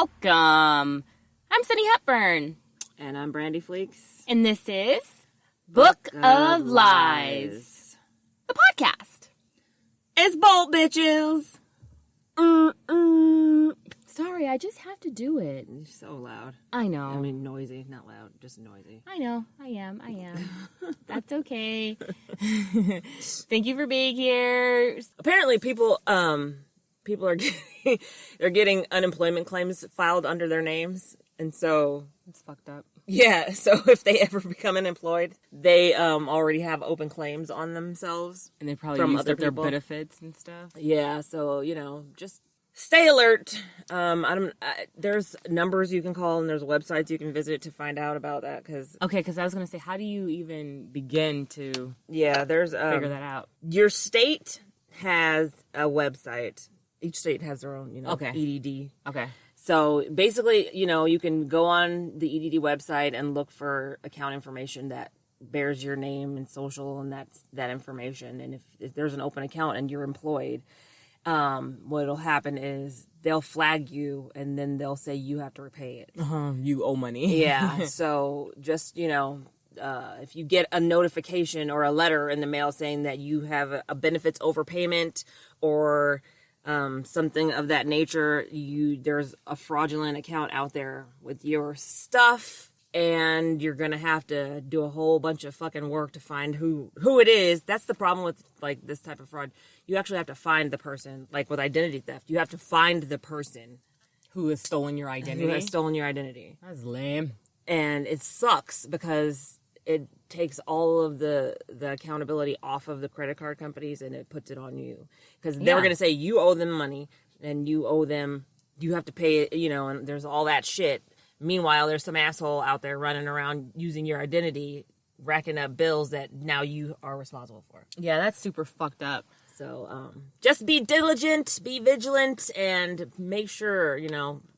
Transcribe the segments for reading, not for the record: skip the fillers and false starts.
Welcome. I'm Sunny Hepburn. And I'm Brandy Fleeks. And this is Book of Lies, the podcast. It's Bolt, bitches. Sorry, I just have to do it. You're so loud. I know. I mean, noisy, not loud, just noisy. I know. I am. That's okay. Thank you for being here. Apparently, people are getting unemployment claims filed under their names, and so It's fucked up. yeah. So if they ever become unemployed, they already have open claims on themselves, And they probably From use other their people. benefits and stuff. Yeah. So just stay alert. There's numbers you can call and there's websites you can visit to find out about that. Okay, because I was going to say, how do you even begin to There's figure that out? Your state has a website. Each state has their own, Okay. EDD. Okay. So basically, you can go on the EDD website and look for account information that bears your name and social and that information. And if there's an open account and you're employed, what'll happen is they'll flag you and then they'll say you have to repay it. You owe money. Yeah. So just, if you get a notification or a letter in the mail saying that you have a benefits overpayment or something of that nature, there's a fraudulent account out there with your stuff, and you're gonna have to do a whole bunch of fucking work to find who it is. That's the problem with this type of fraud. You actually have to find the person. Like with identity theft, you have to find the person Who has stolen your identity? who has stolen your identity. That's lame. And it sucks because it takes all of the accountability off of the credit card companies and it puts it on you. Because they were going to say you owe them money and you have to pay it, and there's all that shit. Meanwhile, there's some asshole out there running around using your identity, racking up bills that now you are responsible for. Yeah, that's super fucked up. So just be diligent, be vigilant, and make sure,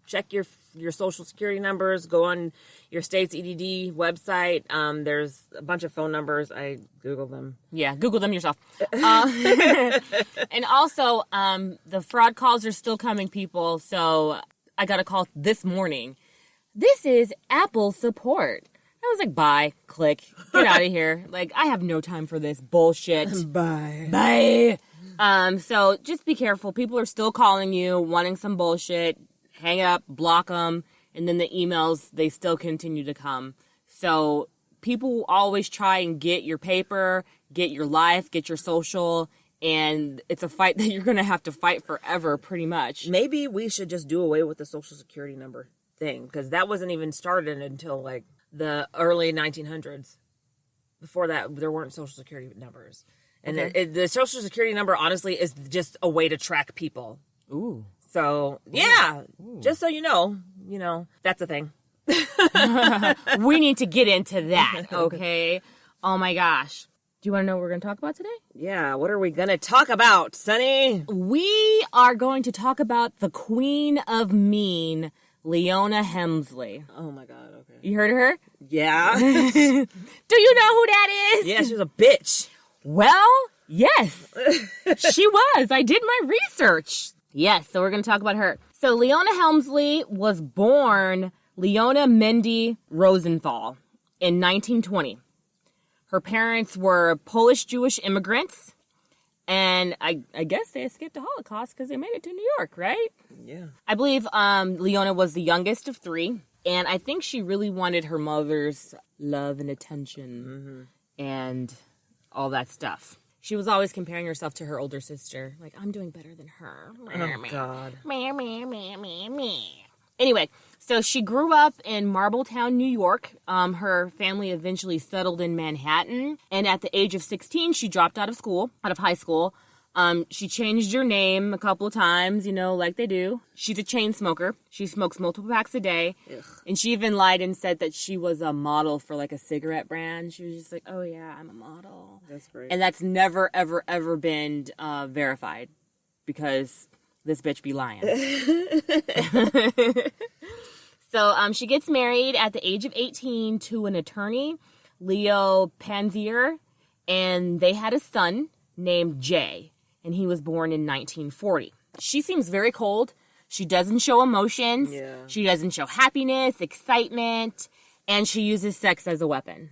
check your social security numbers, go on your state's EDD website. There's a bunch of phone numbers. I Googled them. Yeah, Google them yourself. And also, the fraud calls are still coming, people. So I got a call this morning. This is Apple support. I was like, bye, click, get out of here. I have no time for this bullshit. Bye. So just be careful. People are still calling you, wanting some bullshit. Hang up, block them, and then the emails, they still continue to come. So people always try and get your paper, get your life, get your social, and it's a fight that you're going to have to fight forever, pretty much. Maybe we should just do away with the social security number thing, because that wasn't even started until the early 1900s. Before that, there weren't social security numbers. And the social security number, honestly, is just a way to track people. Ooh. So, yeah, just so you know, that's a thing. We need to get into that, okay? Oh, my gosh. Do you want to know what we're going to talk about today? Yeah, what are we going to talk about, Sonny? We are going to talk about the Queen of Mean, Leona Helmsley. Oh, my God, okay. You heard of her? Yeah. Do you know who that is? Yeah, she's a bitch. Well, yes, she was. I did my research. Yes, so we're going to talk about her. So Leona Helmsley was born Leona Mendy Rosenthal in 1920. Her parents were Polish-Jewish immigrants, and I guess they escaped the Holocaust because they made it to New York, right? Yeah. I believe Leona was the youngest of three, and I think she really wanted her mother's love and attention and all that stuff. She was always comparing herself to her older sister. Like, I'm doing better than her. Oh, God. Anyway, so she grew up in Marbletown, New York. Her family eventually settled in Manhattan. And at the age of 16, she dropped out of high school. She changed her name a couple of times, like they do. She's a chain smoker. She smokes multiple packs a day. Ugh. And she even lied and said that she was a model for a cigarette brand. She was just like, oh yeah, I'm a model. That's great. And that's never, ever, ever been verified because this bitch be lying. So she gets married at the age of 18 to an attorney, Leo Panzier, and they had a son named Jay. And he was born in 1940. She seems very cold. She doesn't show emotions. Yeah. She doesn't show happiness, excitement, and she uses sex as a weapon.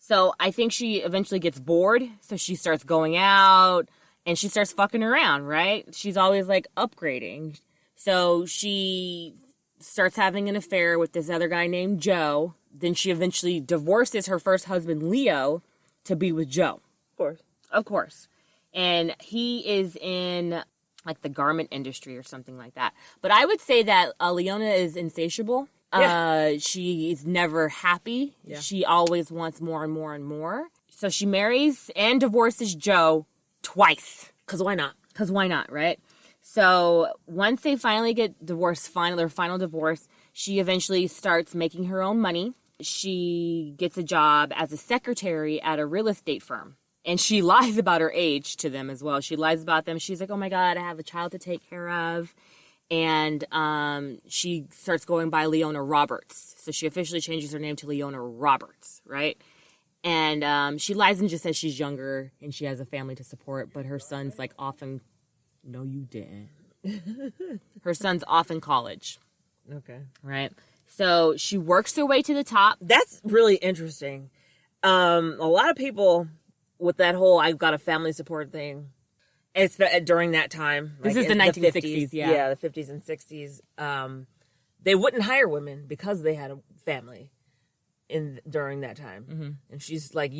So I think she eventually gets bored, so she starts going out, and she starts fucking around, right? She's always, like, upgrading. So she starts having an affair with this other guy named Joe. Then she eventually divorces her first husband, Leo, to be with Joe. Of course. Of course. And he is in, like, the garment industry or something like that. But I would say that Leona is insatiable. Yeah. She is never happy. Yeah. She always wants more and more and more. So she marries and divorces Joe twice. Because why not? Because why not, right? So once they finally get divorced, their final divorce, she eventually starts making her own money. She gets a job as a secretary at a real estate firm. And she lies about her age to them as well. She lies about them. She's like, oh my God, I have a child to take care of. And she starts going by Leona Roberts. So she officially changes her name to Leona Roberts, right? And she lies and just says she's younger and she has a family to support. But her son's like off in... No, you didn't. Her son's off in college. Okay. Right? So she works her way to the top. That's really interesting. A lot of people with that whole I've got a family support thing, it's during that time. This is the 1960s, yeah. Yeah, the 50s and 60s. They wouldn't hire women because they had a family during that time. Mm-hmm. And she's like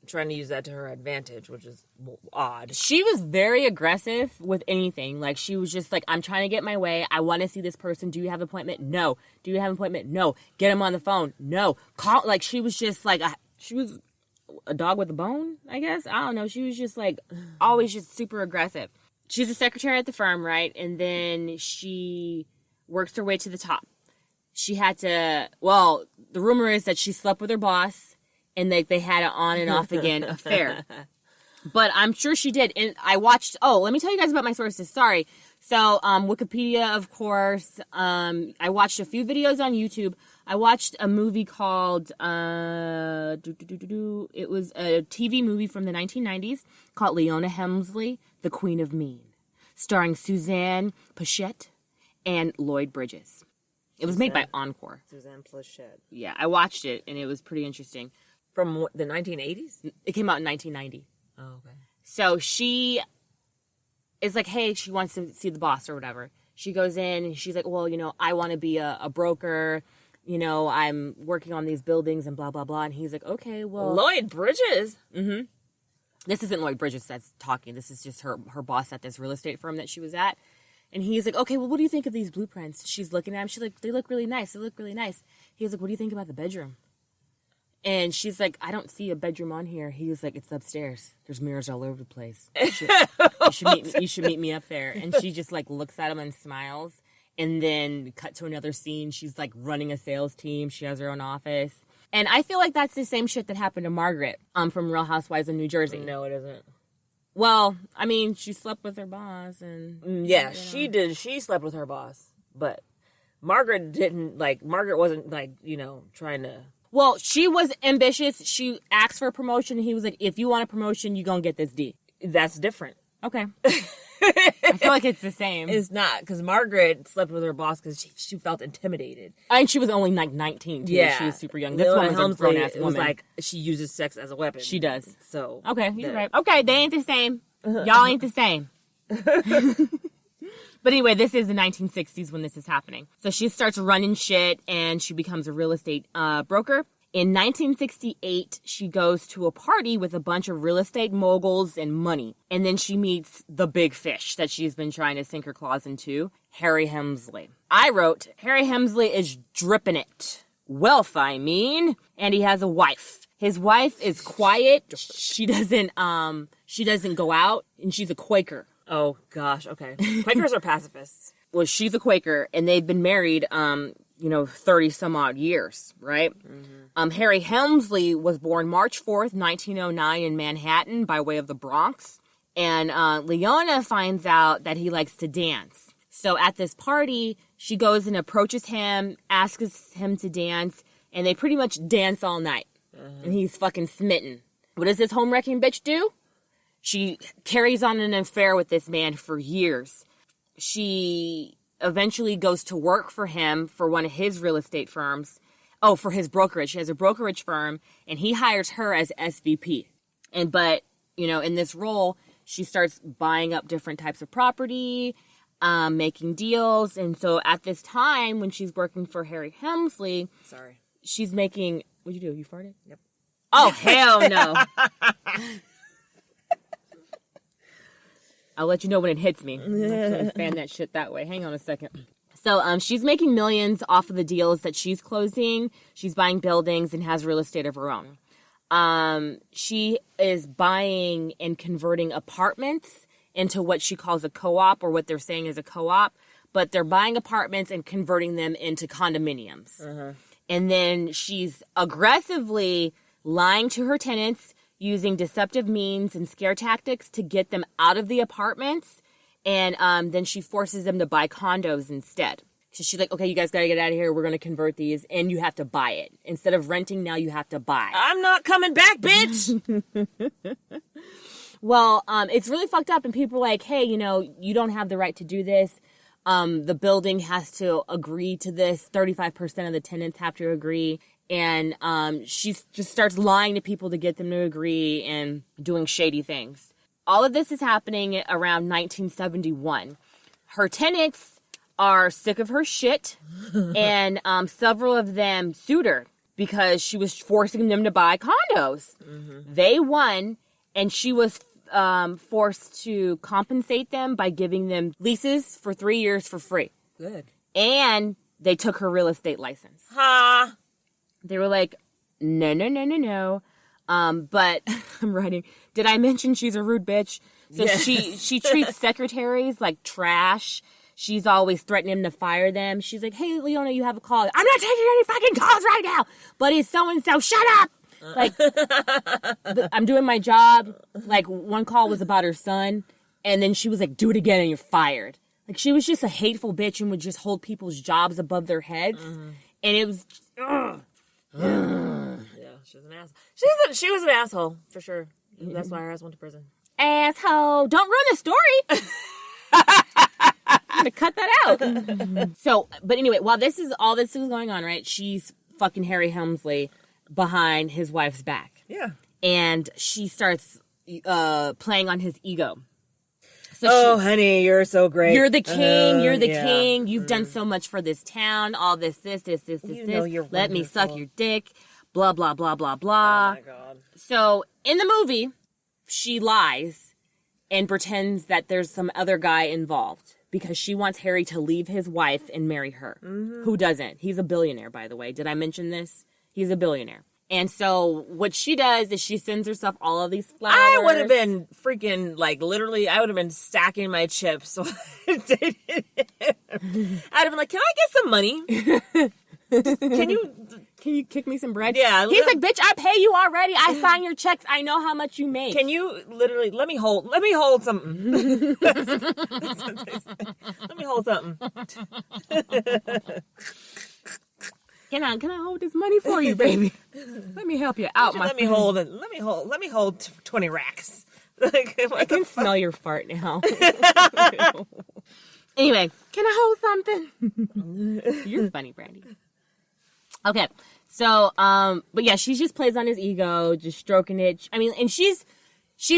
trying to use that to her advantage, which is odd. She was very aggressive with anything. Like, she was just like, I'm trying to get my way. I want to see this person. Do you have an appointment? No. Do you have an appointment? No. Get him on the phone? No. Call. Like, she was just like, she was a dog with a bone, I guess. I don't know. She was just like, always just super aggressive. She's a secretary at the firm, right? And then she works her way to the top. She had to, well, the rumor is that she slept with her boss and they had an on and off again affair. But I'm sure she did. And I watched, let me tell you guys about my sources. Sorry. So, Wikipedia, of course. I watched a few videos on YouTube. I watched a movie called, it was a TV movie from the 1990s called Leona Helmsley, The Queen of Mean, starring Suzanne Pleshette and Lloyd Bridges. It was made by Encore. Suzanne Pleshette. Yeah, I watched it, and it was pretty interesting. From the 1980s? It came out in 1990. Oh, okay. So she is like, hey, she wants to see the boss or whatever. She goes in, and she's like, well, I want to be a broker. I'm working on these buildings and blah, blah, blah. And he's like, okay, well. Lloyd Bridges? Mm-hmm. This isn't Lloyd Bridges that's talking. This is just her boss at this real estate firm that she was at. And he's like, okay, well, what do you think of these blueprints? She's looking at him. She's like, they look really nice. They look really nice. He's like, what do you think about the bedroom? And she's like, I don't see a bedroom on here. He was like, it's upstairs. There's mirrors all over the place. You should meet me up there. And she just like looks at him and smiles. And then cut to another scene. She's like running a sales team. She has her own office. And I feel like that's the same shit that happened to Margaret from Real Housewives of New Jersey. No, it isn't. Well, I mean, she slept with her boss and... Yeah, she did. She slept with her boss. But Margaret didn't, Margaret wasn't, trying to... Well, she was ambitious. She asked for a promotion. And he was like, if you want a promotion, you're going to get this D. That's different. Okay. I feel like it's the same. It's not, because Margaret slept with her boss because she felt intimidated. And she was only 19, too. Yeah. She was super young. This woman's a grown-ass woman. It was like, she uses sex as a weapon. She does. So. Okay, you're right. Okay, they ain't the same. Y'all ain't the same. But anyway, this is the 1960s when this is happening. So she starts running shit, and she becomes a real estate broker. In 1968, she goes to a party with a bunch of real estate moguls and money. And then she meets the big fish that she's been trying to sink her claws into, Harry Helmsley. I wrote, Harry Helmsley is dripping it. Wealth, I mean. And he has a wife. His wife is quiet. She doesn't go out, and she's a Quaker. Oh, gosh, okay. Quakers are pacifists. Well, she's a Quaker, and they've been married 30 some odd years, right? Mm-hmm. Harry Helmsley was born March 4th, 1909 in Manhattan by way of the Bronx. And Leona finds out that he likes to dance. So at this party, she goes and approaches him, asks him to dance, and they pretty much dance all night. Mm-hmm. And he's fucking smitten. What does this home-wrecking bitch do? She carries on an affair with this man for years. She eventually goes to work for him for one of his real estate firms. Oh, for his brokerage. She has a brokerage firm, and he hires her as SVP. But, in this role, she starts buying up different types of property, making deals. And so at this time, when she's working for Harry Helmsley... Sorry. She's making... What'd you do? You farted? Yep. Oh, hell no. I'll let you know when it hits me. I'm actually fan that shit that way. Hang on a second. So she's making millions off of the deals that she's closing. She's buying buildings and has real estate of her own. She is buying and converting apartments into what she calls a co-op, or what they're saying is a co-op. But they're buying apartments and converting them into condominiums. Uh-huh. And then she's aggressively lying to her tenants, using deceptive means and scare tactics to get them out of the apartments. And then she forces them to buy condos instead. So she's like, okay, you guys got to get out of here. We're going to convert these, and you have to buy it. Instead of renting, now you have to buy. I'm not coming back, bitch! Well, it's really fucked up, and people are like, hey, you don't have the right to do this. The building has to agree to this. 35% of the tenants have to agree. And she just starts lying to people to get them to agree and doing shady things. All of this is happening around 1971. Her tenants are sick of her shit, and several of them sued her because she was forcing them to buy condos. Mm-hmm. They won, and she was forced to compensate them by giving them leases for 3 years for free. Good. And they took her real estate license. Ha! They were like, no. But I'm writing, did I mention she's a rude bitch? So yes. she treats secretaries like trash. She's always threatening them to fire them. She's like, hey, Leona, you have a call. I'm not taking any fucking calls right now. But it's so-and-so. Shut up. Like, I'm doing my job. Like, one call was about her son. And then she was like, do it again and you're fired. Like, she was just a hateful bitch and would just hold people's jobs above their heads. Mm-hmm. And it was... Yeah, she was an asshole. She was an asshole, for sure. That's why her ass went to prison. Asshole. Don't ruin the story. I'm gonna cut that out. So, but anyway, while this is going on, right? She's fucking Harry Helmsley behind his wife's back. Yeah. And she starts playing on his ego. So honey, you're so great. You're the king. You're the king. You've done so much for this town. All this. Let me suck your dick. Blah, blah, blah, blah, blah. Oh, my God. So, in the movie, she lies and pretends that there's some other guy involved because she wants Harry to leave his wife and marry her. Mm-hmm. Who doesn't? He's a billionaire, by the way. Did I mention this? He's a billionaire. And so what she does is she sends herself all of these flowers. I would have been freaking, like, literally, I would have been stacking my chips. So I'd have been like, can I get some money? Can you kick me some bread? Yeah. He's like, bitch, I pay you already. I sign your checks. I know how much you make. Can you literally, let me hold something. Let me hold something. Can I hold this money for you, baby? Let me help you out, let me hold 20 racks. Like, I can smell your fart now. Anyway, can I hold something? You're funny, Brandy. Okay, so, but yeah, she just plays on his ego, just stroking it. I mean, and she's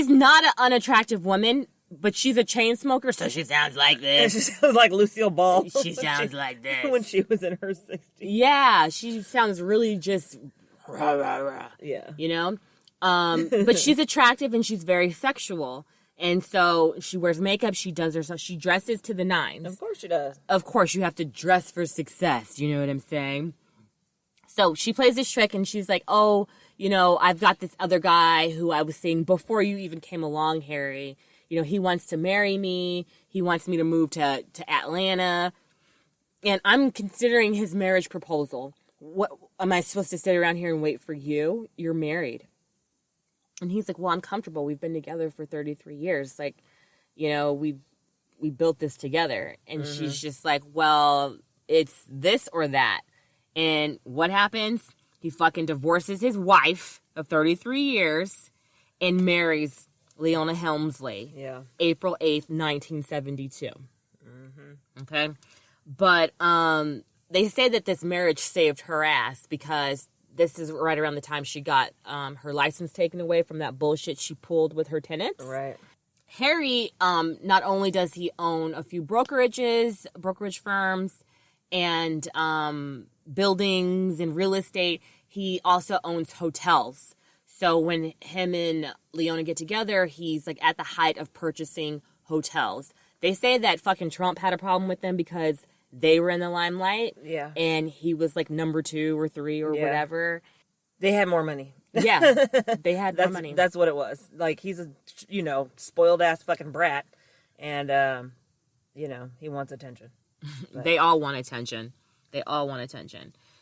not an unattractive woman, but she's a chain smoker, so she sounds like this. She sounds like Lucille Ball. She sounds like this. When she was in her 60s. Yeah, she sounds really just rah, rah, rah. Yeah. You know? But she's attractive and she's very sexual. And so she wears makeup, she does herself, she dresses to the nines. Of course she does. Of course, you have to dress for success, you know what I'm saying? So she plays this trick and she's like, oh, I've got this other guy who I was seeing before you even came along, Harry. He wants to marry me. He wants me to move to Atlanta. And I'm considering his marriage proposal. What am I supposed to sit around here and wait for you? You're married. And he's like, well, I'm comfortable. We've been together for 33 years. Like, we built this together. And she's just like, well, it's this or that. And what happens? He fucking divorces his wife of 33 years and marries Leona Helmsley. Yeah. April 8th, 1972. Mm-hmm. Okay. But they say that this marriage saved her ass because this is right around the time she got her license taken away from that bullshit she pulled with her tenants. Right. Harry, not only does he own a few brokerage firms, and buildings and real estate, he also owns hotels. So when him and Leona get together, he's like at the height of purchasing hotels. They say that fucking Trump had a problem with them because they were in the limelight. Yeah. And he was like number 2 or 3 or whatever. They had more money. Yeah. They had more money. That's what it was. Like, he's a, spoiled ass fucking brat. And, he wants attention. But. They all want attention.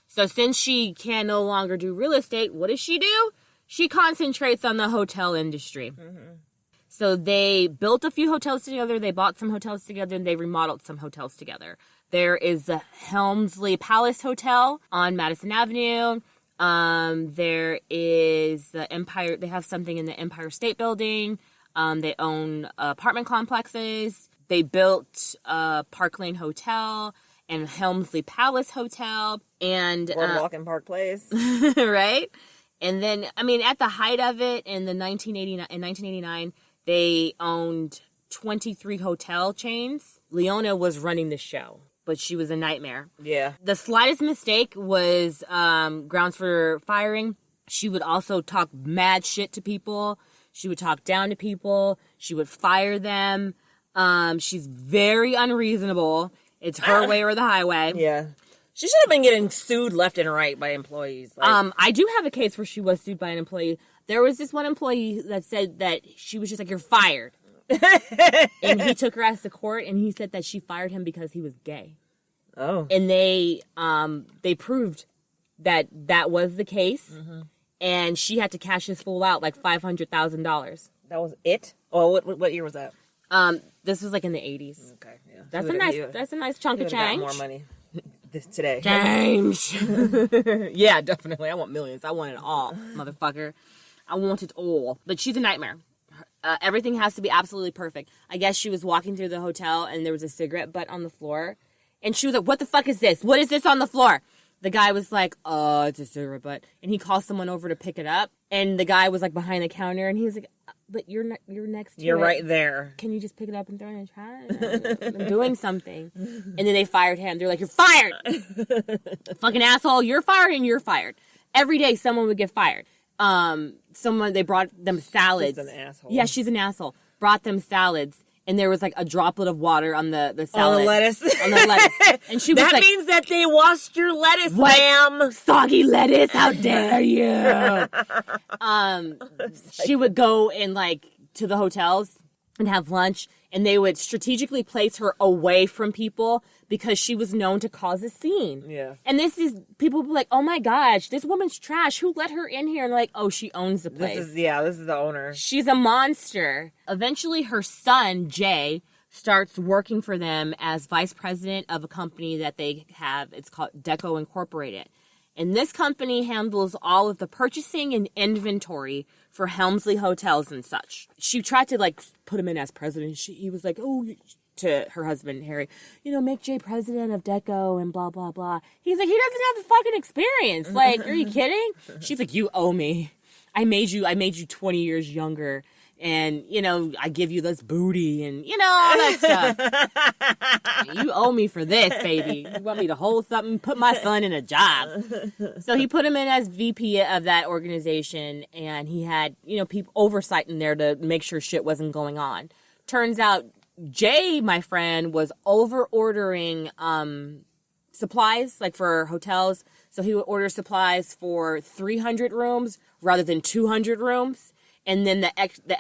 So since she can no longer do real estate, what does she do? She concentrates on the hotel industry. Mm-hmm. So they built a few hotels together, they bought some hotels together, and they remodeled some hotels together. There is the Helmsley Palace Hotel on Madison Avenue. There is the Empire, they have something in the Empire State Building. They own apartment complexes. They built Park Lane Hotel and Helmsley Palace Hotel. And Boardwalk and Park Place. Right? And then, at the height of it, in 1989, they owned 23 hotel chains. Leona was running the show, but she was a nightmare. Yeah. The slightest mistake was grounds for firing. She would also talk mad shit to people. She would talk down to people. She would fire them. She's very unreasonable. It's her way or the highway. Yeah. She should have been getting sued left and right by employees. I do have a case where she was sued by an employee. There was this one employee that said that she was just like, "You're fired." And he took her ass to court, and he said that she fired him because he was gay. Oh. And they proved that was the case, and she had to cash this fool out like $500,000. That was it? Oh, what year was that? This was like in the 80s. Okay, yeah. That's a nice chunk of change. Got more money today. Change. Yeah, definitely. I want millions. I want it all, motherfucker. I want it all. But she's a nightmare. Everything has to be absolutely perfect. I guess she was walking through the hotel and there was a cigarette butt on the floor. And she was like, "What the fuck is this? What is this on the floor?" The guy was like, "It's a cigarette butt." And he called someone over to pick it up. And the guy was like behind the counter and he was like, "But you're next to it. You're right there. Can you just pick it up and throw it in the trash? I'm doing something." And then they fired him. They're like, "You're fired." Fucking asshole. You're fired and you're fired. Every day someone would get fired. They brought them salads. She's an asshole. Yeah, she's an asshole. Brought them salads. And there was like a droplet of water on the salad. On the lettuce. On the lettuce. And she was that like, means that they washed your lettuce, "What? ma'am. Soggy lettuce, how dare you?" She would go and like to the hotels and have lunch, and they would strategically place her away from people because she was known to cause a scene. Yeah. And people would be like, "Oh my gosh, this woman's trash. Who let her in here?" And like, "Oh, she owns the place. This is the owner. She's a monster." Eventually, her son, Jay, starts working for them as vice president of a company that they have. It's called Deco Incorporated. And this company handles all of the purchasing and inventory for Helmsley hotels and such. She tried to like put him in as president. He was like, "Oh," to her husband, Harry, "make Jay president of Deco and blah, blah, blah." He's like, "He doesn't have the fucking experience. Like, are you kidding?" She's like, "You owe me. I made you 20 years younger. And, I give you this booty and, all that stuff. You owe me for this, baby. You want me to hold something? Put my son in a job." So he put him in as VP of that organization, and he had, people oversight in there to make sure shit wasn't going on. Turns out Jay, my friend, was over-ordering supplies, like for hotels. So he would order supplies for 300 rooms rather than 200 rooms. And then the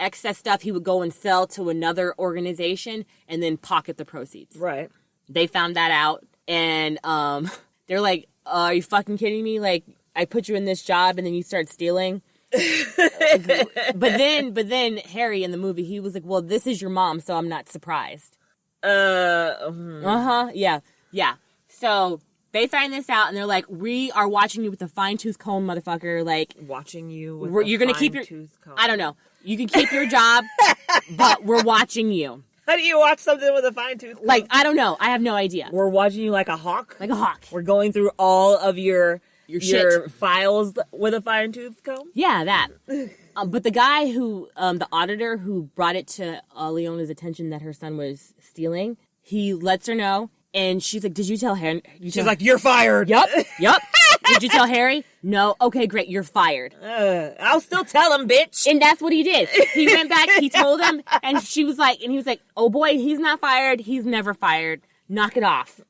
excess stuff he would go and sell to another organization and then pocket the proceeds. Right. They found that out. And they're like, "Are you fucking kidding me? Like, I put you in this job and then you start stealing?" But then Harry in the movie, he was like, "Well, this is your mom, so I'm not surprised." Yeah. So they find this out and they're like, "We are watching you with a fine-tooth comb, motherfucker." Like, watching you with you're gonna keep your tooth comb. I don't know. You can keep your job, but we're watching you. How do you watch something with a fine tooth comb? Like, I don't know. I have no idea. We're watching you like a hawk? Like a hawk. We're going through all of your shit. files with a fine tooth comb? Yeah, that. But the guy who, the auditor who brought it to Leona's attention that her son was stealing, he lets her know. And she's like, did you tell Harry? She's like, you're fired. Yep. Did you tell Harry? No. Okay, great. You're fired. I'll still tell him, bitch. And that's what he did. He went back, he told him, and he was like, oh boy, he's not fired. He's never fired. Knock it off.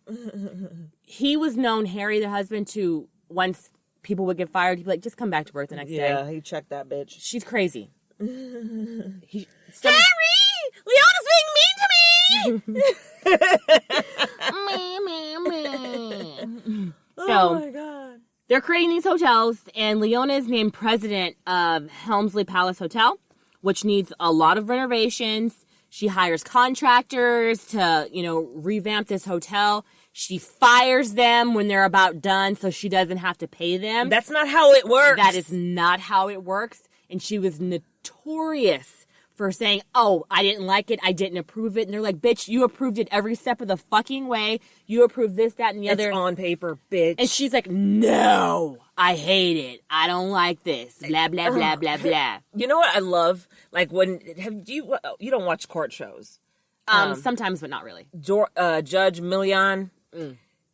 He was known, Harry, the husband, to once people would get fired, he'd be like, just come back to work the next day. Yeah, he checked that bitch. She's crazy. Harry! Leona's being mean to me! So, oh my God. They're creating these hotels, and Leona is named president of Helmsley Palace Hotel, which needs a lot of renovations. She hires contractors to, revamp this hotel. She fires them when they're about done so she doesn't have to pay them. That's not how it works. That is not how it works. And she was notorious for saying, oh, I didn't like it, I didn't approve it. And they're like, bitch, you approved it every step of the fucking way. You approved this, that, and the other. It's on paper, bitch. And she's like, no, I hate it. I don't like this. Blah, blah, blah, blah, blah. You know what I love? Like you don't watch court shows. Sometimes, but not really. Judge Millian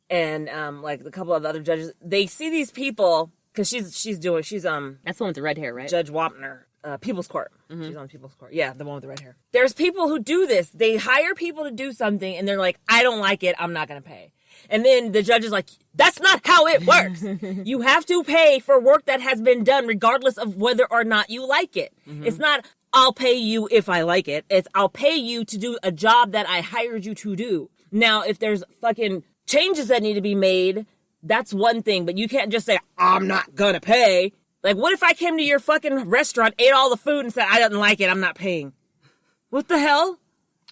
and like a couple of the other judges, they see these people, because she's That's the one with the red hair, right? Judge Wapner. People's Court. Mm-hmm. She's on People's Court. Yeah, the one with the red hair. There's people who do this. They hire people to do something, and they're like, I don't like it, I'm not going to pay. And then the judge is like, that's not how it works. You have to pay for work that has been done, regardless of whether or not you like it. Mm-hmm. It's not, I'll pay you if I like it. It's, I'll pay you to do a job that I hired you to do. Now, if there's fucking changes that need to be made, that's one thing, but you can't just say, I'm not going to pay. Like, what if I came to your fucking restaurant, ate all the food, and said, I didn't like it, I'm not paying? What the hell?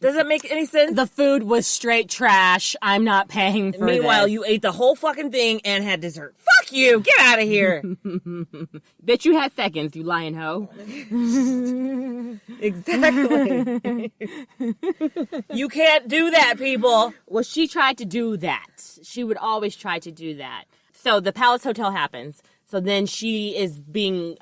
Does that make any sense? The food was straight trash. I'm not paying for Meanwhile, this. you ate the whole fucking thing and had dessert. Fuck you! Get out of here! Bitch, you had seconds, you lying hoe. Exactly. You can't do that, people. Well, she tried to do that. She would always try to do that. So the Palace Hotel happens. So then she is being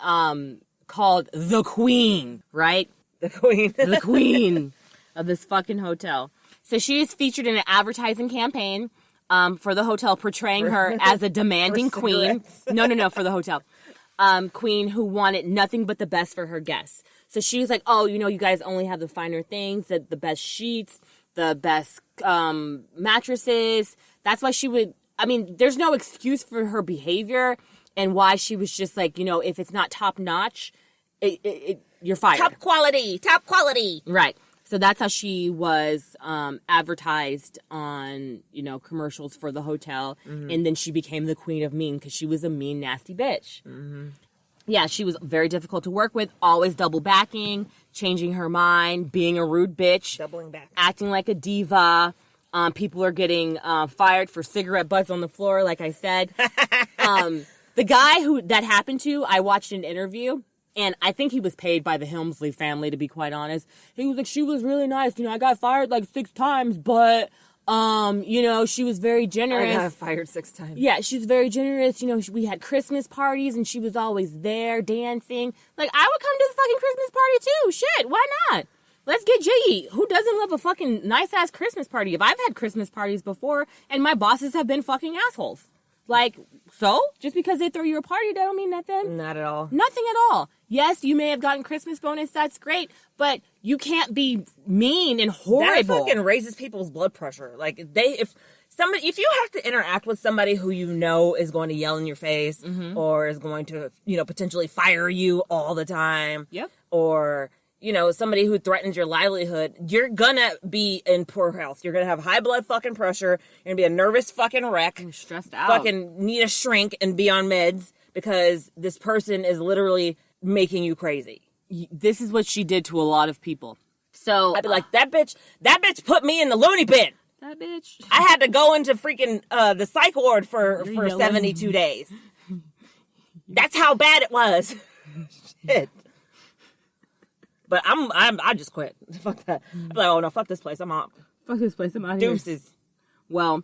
called the queen, right? The queen. The queen of this fucking hotel. So she is featured in an advertising campaign for the hotel, portraying her as a demanding queen. No, for the hotel. Queen who wanted nothing but the best for her guests. So she was like, oh, you guys only have the finer things, the best sheets, the best mattresses. That's why she would, there's no excuse for her behavior. And why she was just like, if it's not top notch, you're fired. Top quality. Right. So that's how she was advertised on, commercials for the hotel. Mm-hmm. And then she became the queen of mean because she was a mean, nasty bitch. Mm-hmm. Yeah, she was very difficult to work with, always double backing, changing her mind, being a rude bitch. Doubling back. Acting like a diva. People are getting fired for cigarette butts on the floor, like I said. The guy who that happened to, I watched an interview, and I think he was paid by the Helmsley family, to be quite honest. He was like, she was really nice. I got fired like 6 times, but, she was very generous. I got fired 6 times. Yeah, she was very generous. We had Christmas parties, and she was always there dancing. Like, I would come to the fucking Christmas party, too. Shit, why not? Let's get jiggy. Who doesn't love a fucking nice-ass Christmas party? If I've had Christmas parties before, and my bosses have been fucking assholes. Like, so? Just because they throw you a party, that don't mean nothing? Not at all. Nothing at all. Yes, you may have gotten Christmas bonus, that's great, but you can't be mean and horrible. That fucking raises people's blood pressure. Like, if you have to interact with somebody who is going to yell in your face, mm-hmm. or is going to, potentially fire you all the time. Yep. Or, somebody who threatens your livelihood, you're gonna be in poor health. You're gonna have high blood fucking pressure. You're gonna be a nervous fucking wreck. I'm stressed out. Fucking need a shrink and be on meds because this person is literally making you crazy. This is what she did to a lot of people. So I'd be like, that bitch put me in the loony bin. That bitch. I had to go into freaking the psych ward for 72 days. That's how bad it was. Shit. But I just quit. Fuck that. I'm like, oh no, fuck this place. I'm out. Fuck this place. I'm out here. Deuces. Well,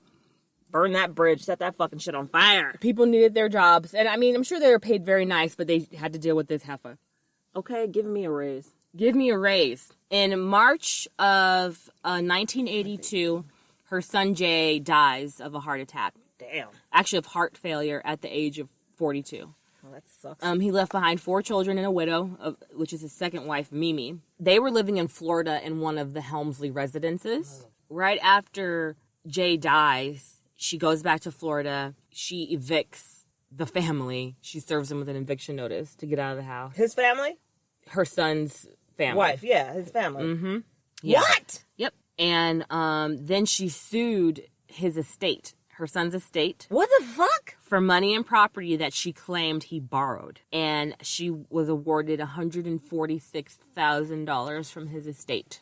burn that bridge. Set that fucking shit on fire. People needed their jobs. And I mean, I'm sure they were paid very nice, but they had to deal with this heifer. Okay, give me a raise. Give me a raise. In March of 1982, her son Jay dies of a heart attack. Damn. Actually, of heart failure at the age of 42. Well, that sucks. He left behind 4 children and a widow, which is his second wife, Mimi. They were living in Florida in one of the Helmsley residences. Right after Jay dies, she goes back to Florida. She evicts the family. She serves them with an eviction notice to get out of the house. His family? Her son's family. Wife, yeah, his family. Mm-hmm. Yeah. What? Yep. And then she sued his estate, her son's estate. What the fuck? For money and property that she claimed he borrowed. And she was awarded $146,000 from his estate.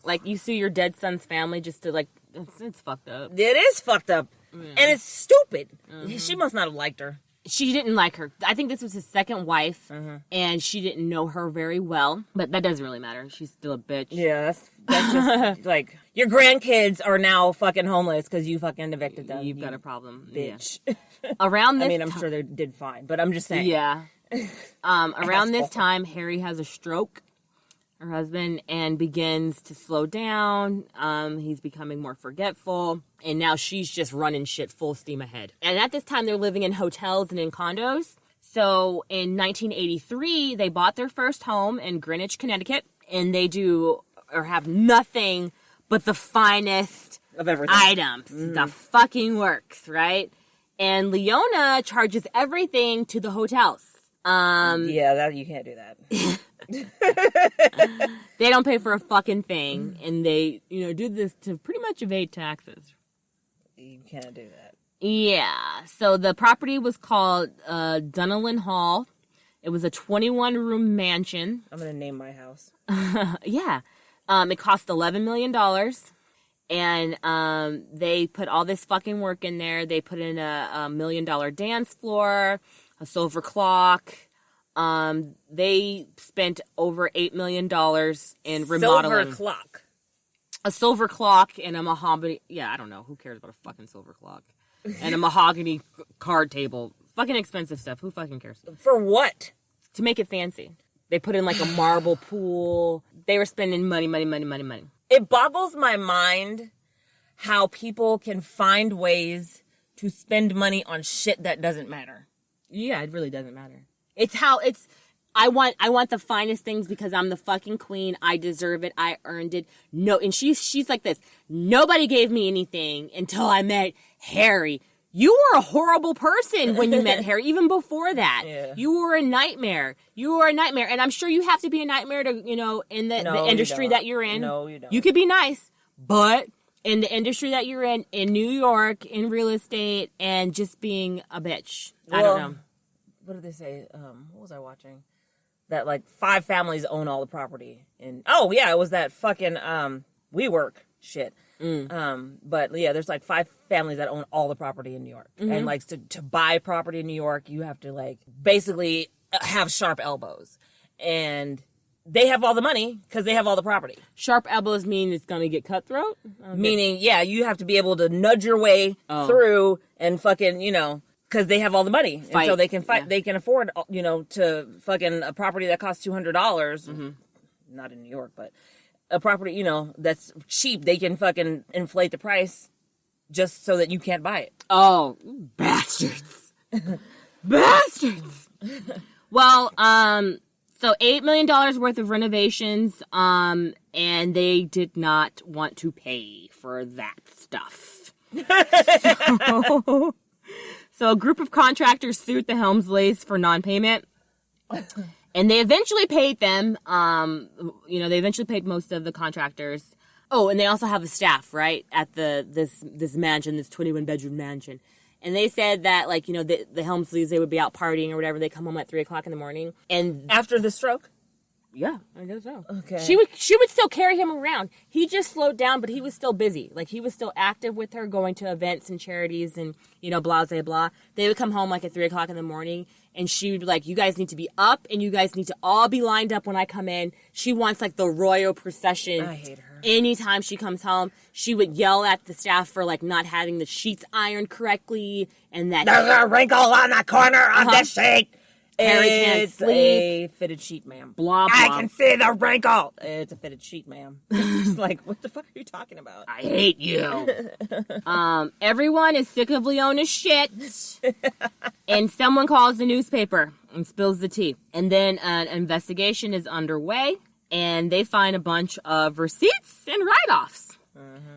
Like, you sue your dead son's family just to, like, it's fucked up. It is fucked up. Yeah. And it's stupid. Mm-hmm. She must not have liked her. She didn't like her. I think this was his second wife, and she didn't know her very well. But that doesn't really matter. She's still a bitch. Yeah, that's just, like, your grandkids are now fucking homeless because you fucking evicted them. You've got a problem. Bitch. Yeah. Around this I mean, I'm sure they did fine, but I'm just saying. Yeah. Around this time, Harry has a stroke, her husband, and begins to slow down. He's becoming more forgetful. And now she's just running shit full steam ahead. And at this time, they're living in hotels and in condos. So in 1983, they bought their first home in Greenwich, Connecticut. And they do or have nothing but the finest of everything items. The fucking works, right? And Leona charges everything to the hotels. Yeah, that you can't do that. They don't pay for a fucking thing, and they, do this to pretty much evade taxes. You can't do that. Yeah. So the property was called Dunelin Hall. It was a 21-room mansion. I'm gonna name my house. Yeah. It cost $11 million. And they put all this fucking work in there. They put in a $1 million dance floor, a silver clock. They spent over $8 million in remodeling. Silver clock. A silver clock and a mahogany. Yeah, I don't know. Who cares about a fucking silver clock? And a mahogany card table. Fucking expensive stuff. Who fucking cares? For what? To make it fancy. They put in like a marble pool. They were spending money. It boggles my mind how people can find ways to spend money on shit that doesn't matter. Yeah, it really doesn't matter. I want the finest things because I'm the fucking queen. I deserve it. I earned it. No, and she's like this. Nobody gave me anything until I met Harry. You were a horrible person when you met Harry, even before that. Yeah. You were a nightmare. And I'm sure you have to be a nightmare to, in the industry that you're in. No, you don't. You could be nice, but in the industry that you're in New York, in real estate, and just being a bitch. I don't know. What did they say? What was I watching? That, like, 5 families own all the property. Oh, yeah, it was that fucking WeWork shit. But, yeah, there's, like, 5 families that own all the property in New York. Mm-hmm. And, like, to buy property in New York, you have to, like, basically have sharp elbows. And they have all the money because they have all the property. Sharp elbows mean it's going to get cutthroat? Okay. Meaning, yeah, you have to be able to nudge your way through and fucking, because they have all the money. Fight. And so they can fight. Yeah. They can afford, to fucking a property that costs $200. Mm-hmm. Not in New York, but a property, that's cheap. They can fucking inflate the price just so that you can't buy it. Oh, bastards. Bastards. Well, so $8 million worth of renovations, and they did not want to pay for that stuff. So a group of contractors sued the Helmsleys for non-payment, and they eventually paid them. They eventually paid most of the contractors. Oh, and they also have a staff, right, at this mansion, this 21-bedroom mansion. And they said that, like, the Helmsleys, they would be out partying or whatever. They come home at 3 o'clock in the morning. And after the stroke? Yeah, I guess so. Okay. She would still carry him around. He just slowed down, but he was still busy. Like, he was still active with her, going to events and charities and, blah, blah, blah. They would come home, like, at 3 o'clock in the morning, and she would be like, you guys need to be up, and you guys need to all be lined up when I come in. She wants, like, the royal procession. I hate her. Anytime she comes home, she would yell at the staff for, like, not having the sheets ironed correctly, and that... There's a wrinkle on the corner of the sheet. Harry can't sleep. It's a fitted sheet, ma'am. Blah, blah. I can see the wrinkle. It's a fitted sheet, ma'am. It's like, what the fuck are you talking about? I hate you. Everyone is sick of Leona's shit. And someone calls the newspaper and spills the tea. And then an investigation is underway, and they find a bunch of receipts and write-offs.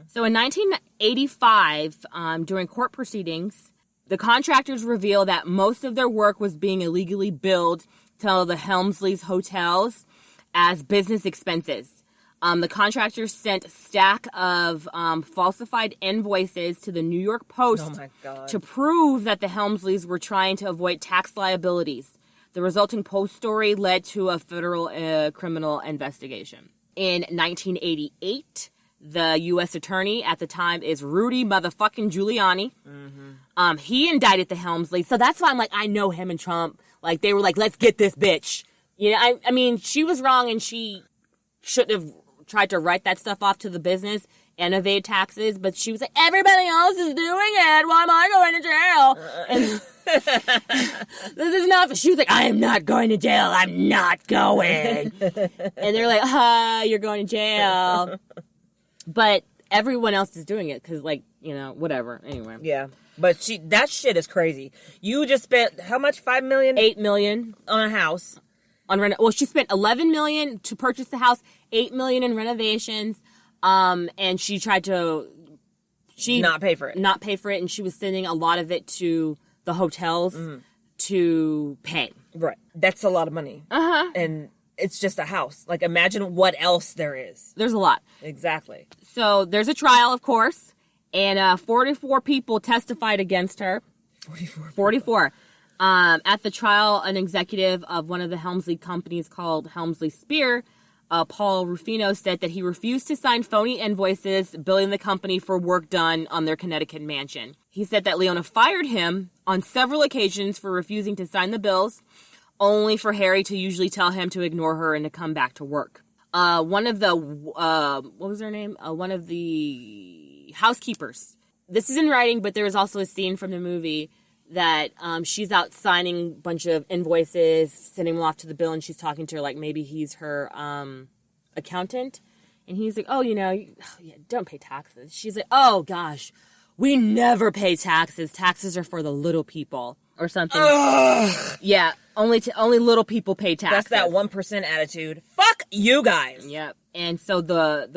So in 1985, during court proceedings, the contractors reveal that most of their work was being illegally billed to the Helmsley's hotels as business expenses. The contractors sent a stack of falsified invoices to the New York Post to prove that the Helmsleys were trying to avoid tax liabilities. The resulting Post story led to a federal criminal investigation. In 1988, the U.S. attorney at the time is Rudy motherfucking Giuliani. He indicted the Helmsley. So that's why I'm like, I know him and Trump. Like, they were like, let's get this bitch. You know, I mean, she was wrong and she shouldn't have tried to write that stuff off to the business and evade taxes. But she was like, everybody else is doing it. Why am I going to jail? And this is not, she was like, I am not going to jail. I'm not going. And they're like, you're going to jail. But everyone else is doing it because, like, you know, whatever. Anyway. Yeah. But that shit is crazy. You just spent how much? $5 million? $8 million on a house. Well, she spent $11 million to purchase the house, $8 million in renovations, and she tried to not pay for it. Not pay for it, and she was sending a lot of it to the hotels to pay. Right. That's a lot of money. And it's just a house. Like, imagine what else there is. There's a lot. Exactly. So there's a trial, of course, and 44 people testified against her. 44. At the trial, an executive of one of the Helmsley companies called Helmsley Spear, Paul Rufino, said that he refused to sign phony invoices billing the company for work done on their Connecticut mansion. He said that Leona fired him on several occasions for refusing to sign the bills, only for Harry to usually tell him to ignore her and to come back to work. One of the, what was her name? One of the housekeepers. This is in writing, but there is also a scene from the movie that she's out signing a bunch of invoices, sending them off to the bill, and she's talking to her like maybe he's her accountant. And he's like, oh, you know, don't pay taxes. She's like, oh, gosh, we never pay taxes. Taxes are for the little people. Or something. Ugh. Yeah, only little people pay taxes. That's that 1% attitude. Fuck you guys. Yep. And so the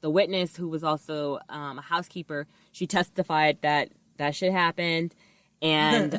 witness, who was also a housekeeper, she testified that shit happened. And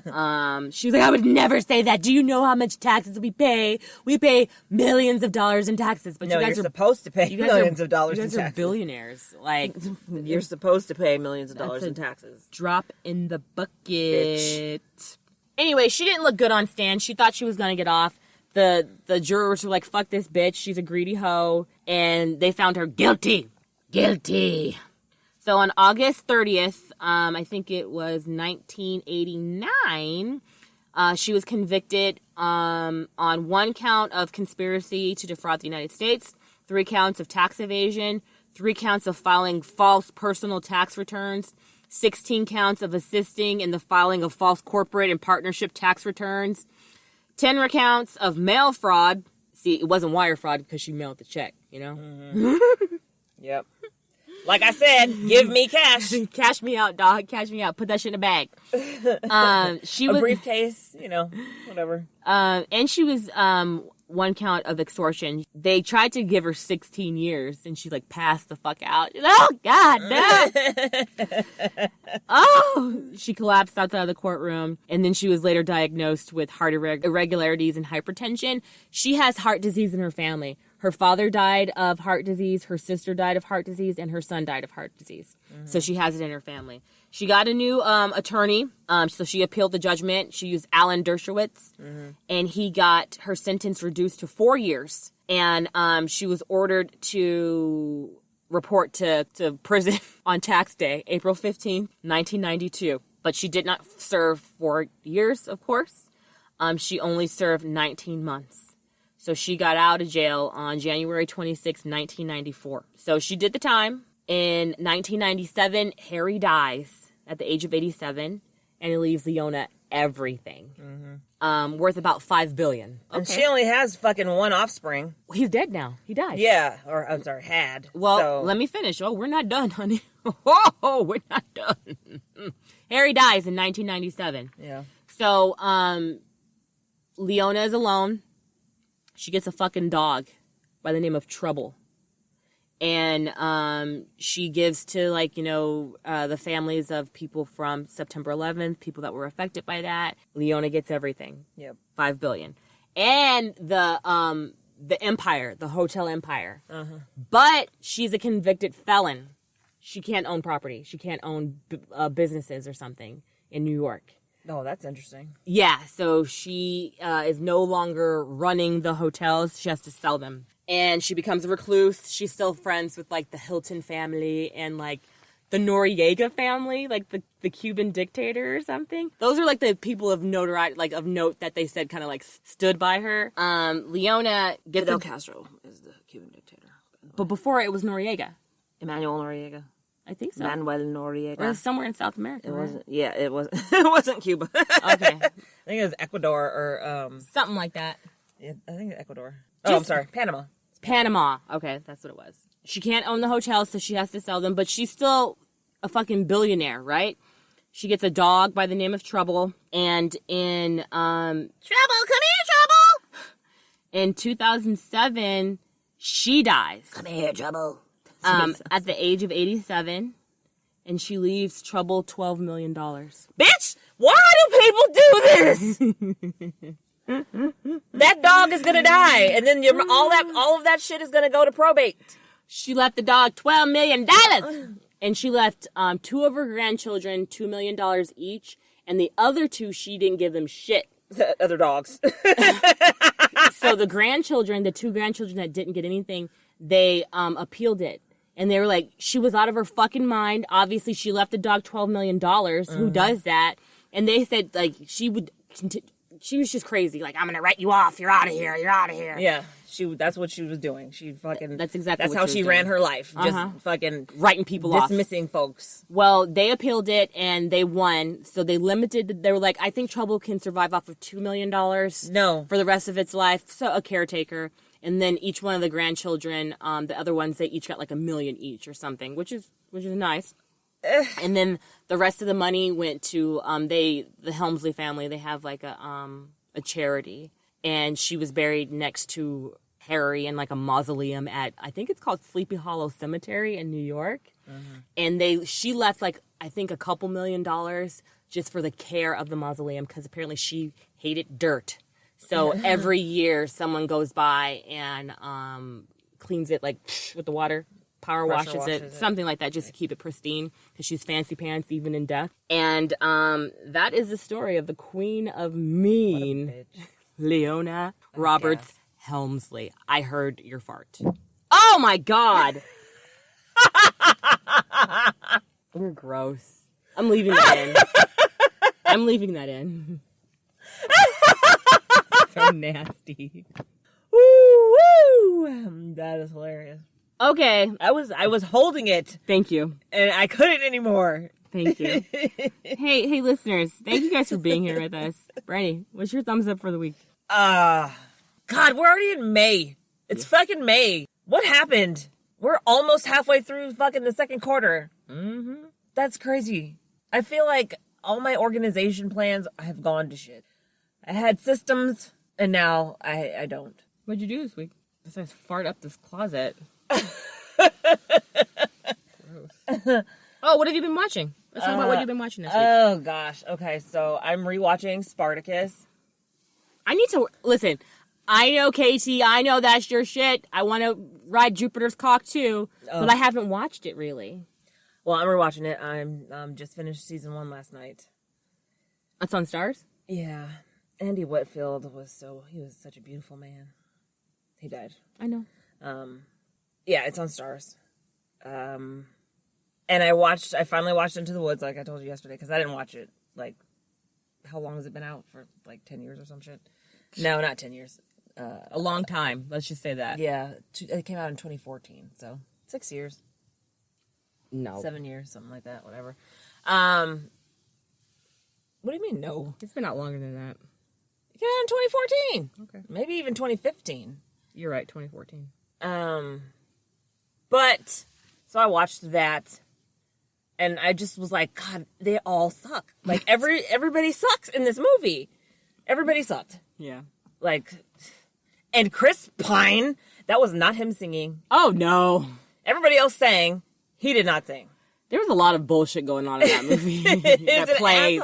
she was like, I would never say that. Do you know how much taxes we pay? We pay millions of dollars in taxes. But no, you're supposed to pay millions of dollars in taxes. You guys are billionaires. Like, you're supposed to pay millions of dollars in taxes. Drop in the bucket. Bitch. Anyway, she didn't look good on stand. She thought she was going to get off. The jurors were like, fuck this bitch. She's a greedy hoe. And they found her guilty. Guilty. So on August 30th, I think it was 1989, she was convicted on 1 count of conspiracy to defraud the United States, 3 counts of tax evasion, 3 counts of filing false personal tax returns, 16 counts of assisting in the filing of false corporate and partnership tax returns, 10 counts of mail fraud. See, it wasn't wire fraud because she mailed the check, you know? Mm-hmm. Yep. Like I said, give me cash. Cash me out, dog. Cash me out. Put that shit in a bag. She was a briefcase, you know, whatever. And she was 1 count of extortion. They tried to give her 16 years, and she like passed the fuck out. Oh God, no! Oh, she collapsed outside of the courtroom, and then she was later diagnosed with heart irregularities and hypertension. She has heart disease in her family. Her father died of heart disease, her sister died of heart disease, and her son died of heart disease. Mm-hmm. So she has it in her family. She got a new attorney, so she appealed the judgment. She used Alan Dershowitz, and he got her sentence reduced to 4 years. And she was ordered to report to prison on tax day, April 15th, 1992. But she did not serve 4 years, of course. She only served 19 months. So she got out of jail on January 26, 1994. So she did the time. In 1997, Harry dies at the age of 87, and he leaves Leona everything. Worth about $5 billion. Okay. And she only has fucking one offspring. He's dead now. He died. Yeah, or I'm sorry, had. Well, so. Let me finish. Oh, we're not done, honey. Oh, we're not done. Harry dies in 1997. Yeah. So, Leona is alone. She gets a fucking dog by the name of Trouble. And she gives to, like, you know, the families of people from September 11th, people that were affected by that. Leona gets everything. Yep. $5 billion. And the empire, the hotel empire. But she's a convicted felon. She can't own property. She can't own businesses or something in New York. Oh, that's interesting. Yeah, so she is no longer running the hotels. She has to sell them. And she becomes a recluse. She's still friends with, like, the Hilton family and, like, the Noriega family, like the Cuban dictator or something. Those are, like, the people of notoriety, like, of note that they said kind of, like, stood by her. Leona gets Fidel Castro is the Cuban dictator. But before it was Noriega. Emmanuel Noriega. I think so. Manuel Noriega. Or somewhere in South America. It right? wasn't. Yeah, it wasn't. It wasn't Cuba. Okay. I think it was Ecuador or Something like that. Yeah, I think Ecuador. Oh, I'm sorry, Panama. Panama. Okay, that's what it was. She can't own the hotels, so she has to sell them, but she's still a fucking billionaire, right? She gets a dog by the name of Trouble, and in Trouble, come here, Trouble. In 2007, she dies. Come here, Trouble. At the age of 87, and she leaves Trouble $12 million. Bitch, why do people do this? That dog is gonna die, and then all of that shit is gonna go to probate. She left the dog $12 million, and she left two of her grandchildren $2 million each, and the other two she didn't give them shit. The other dogs. So the two grandchildren that didn't get anything, they appealed it. And they were like, she was out of her fucking mind. Obviously, she left the dog $12 million. Who does that? And they said, like, she was just crazy. Like, I'm going to write you off. You're out of here. You're out of here. Yeah. That's what she was doing. That's exactly how she ran her life. Just fucking writing people off. Dismissing folks. Well, they appealed it and they won. So they were like, I think Trouble can survive off of $2 million. No. For the rest of its life. So a caretaker. And then each one of the grandchildren, the other ones, they each got like $1 million each or something, which is nice. And then the rest of the money went to the Helmsley family. They have like a charity, and she was buried next to Harry in like a mausoleum at, I think it's called Sleepy Hollow Cemetery in New York. And she left like, I think a couple $1 million just for the care of the mausoleum, because apparently she hated dirt. So every year someone goes by and cleans it like with the water, power washes it, something like that, just to keep it pristine, because she's fancy pants even in death. And that is the story of the Queen of Mean, Leona Roberts Helmsley. I heard your fart. Oh my God. You're gross. I'm leaving that in. I'm leaving that in. So nasty. Woo! That is hilarious. Okay. I was holding it. Thank you. And I couldn't anymore. Thank you. Hey, listeners. Thank you guys for being here with us. Brandy, what's your thumbs up for the week? God, we're already in May. It's fucking May. What happened? We're almost halfway through fucking the second quarter. That's crazy. I feel like all my organization plans have gone to shit. I had systems, and now I don't. What'd you do this week? Besides fart up this closet. Gross. Oh, what have you been watching? Let's talk about what you've been watching this week. Oh, gosh. Okay, so I'm rewatching Spartacus. I need to... Listen, I know, Katie, I know that's your shit. I want to ride Jupiter's cock, too. But I haven't watched it, really. Well, I'm rewatching it. I'm just finished season 1 last night. It's on Stars? Yeah. Andy Whitfield was such a beautiful man. He died. I know. Yeah, it's on Stars. And I finally watched Into the Woods, like I told you yesterday, because I didn't watch it, like, how long has it been out? For like 10 years or some shit? No, not 10 years. A long time. Let's just say that. Yeah, it came out in 2014, so 6 years. No. 7 years, something like that, whatever. What do you mean, no? It's been out longer than that. It came out in 2014. Okay. Maybe even 2015. You're right, 2014. But, so I watched that, and I just was like, God, they all suck. Like, everybody sucks in this movie. Everybody sucked. Yeah. Like, and Chris Pine, that was not him singing. Oh, no. Everybody else sang. He did not sing. There was a lot of bullshit going on in that movie. that play.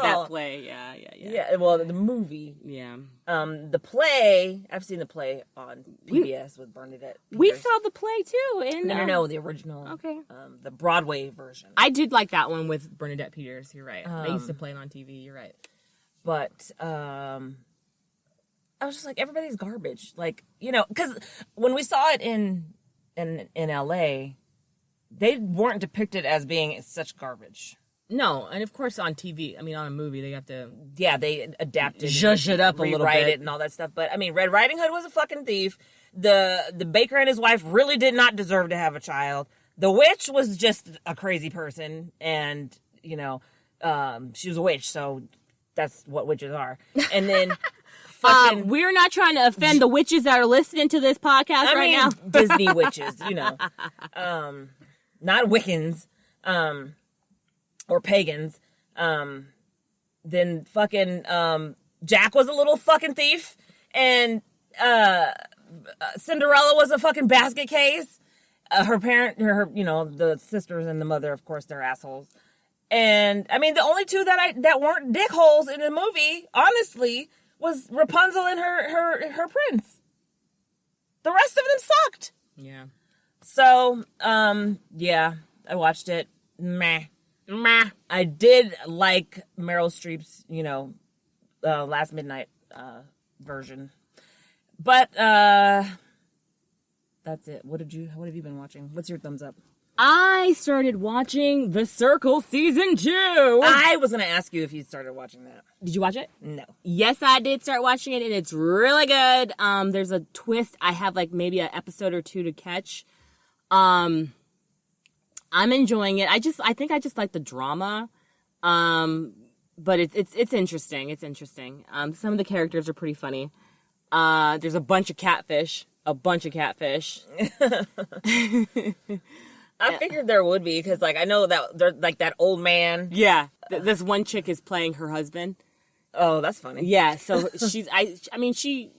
Yeah. Yeah, well, the movie. Yeah. The play, I've seen the play on PBS with Bernadette Peters. We saw the play, too. No, the original. Okay. The Broadway version. I did like that one with Bernadette Peters. You're right. They used to play it on TV. You're right. But, I was just like, everybody's garbage. Like, you know, because when we saw it in LA, they weren't depicted as being such garbage. No, and of course on TV, I mean on a movie, they have to... Yeah, they adapted zhuzh it up a little bit. Rewrite it and all that stuff. But, I mean, Red Riding Hood was a fucking thief. The baker and his wife really did not deserve to have a child. The witch was just a crazy person. And, you know, she was a witch, so that's what witches are. And then... we're not trying to offend the witches that are listening to this podcast now. Disney witches, you know. Not Wiccans, or pagans. Then fucking, Jack was a little fucking thief. And, Cinderella was a fucking basket case. Her, you know, the sisters and the mother, of course, they're assholes. And, I mean, the only two that weren't dickholes in the movie, honestly, was Rapunzel and her prince. The rest of them sucked. Yeah. So, yeah, I watched it. Meh. I did like Meryl Streep's, you know, Last Midnight version. But that's it. What have you been watching? What's your thumbs up? I started watching The Circle Season 2. I was going to ask you if you started watching that. Did you watch it? No. Yes, I did start watching it, and it's really good. There's a twist. I have like maybe an episode or two to catch. I'm enjoying it. I think I just like the drama. But it's interesting. It's interesting. Some of the characters are pretty funny. There's a bunch of catfish. I figured there would be, because, like, I know that they're, like, that old man. Yeah. This one chick is playing her husband. Oh, that's funny. Yeah, so I think she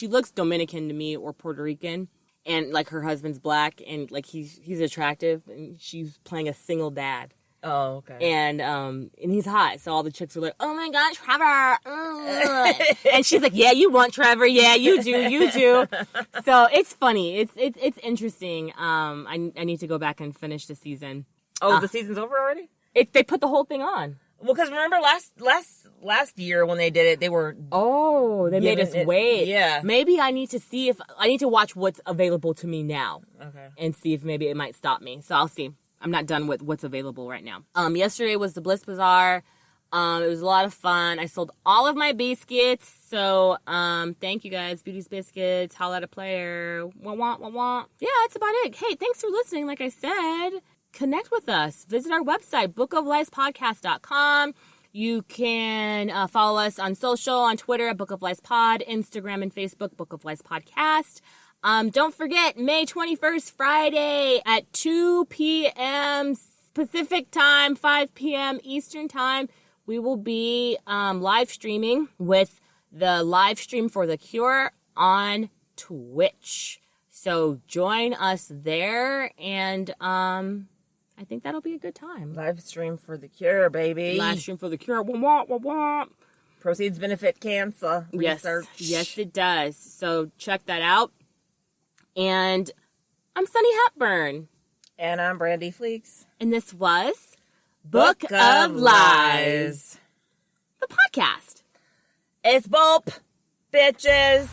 looks Dominican to me, or Puerto Rican, and, like, her husband's black, and, like, he's attractive, and she's playing a single dad. Oh, okay. And he's hot, so all the chicks are like, "Oh my God, Trevor!" And she's like, "Yeah, you want Trevor? Yeah, you do." So it's funny. It's interesting. I need to go back and finish the season. Oh, the season's over already? They put the whole thing on. Well, because remember last year when they did it, they were... Oh, they made us wait. Yeah. Maybe I need to watch what's available to me now. Okay. And see if maybe it might stop me. So I'll see. I'm not done with what's available right now. Yesterday was the Bliss Bazaar. It was a lot of fun. I sold all of my biscuits. So, thank you guys. Beauty's Biscuits. Holla at a player. Wah, wah, wah, wah. Yeah, that's about it. Hey, thanks for listening. Like I said, connect with us. Visit our website, bookoflifespodcast.com. You can follow us on social, on Twitter at Book of Lives Pod, Instagram and Facebook, Book of Lives Podcast. Don't forget, May 21st, Friday at 2 p.m. Pacific time, 5 p.m. Eastern time, we will be live streaming with the live stream for The Cure on Twitch. So join us there, and I think that'll be a good time. Live stream for The Cure, baby. Live stream for The Cure. Wah, wah, wah, wah. Proceeds benefit cancer research. Yes, it does. So check that out. And I'm Sunny Hepburn. And I'm Brandy Fleeks. And this was Book of Lies, the podcast. It's Bulp, bitches.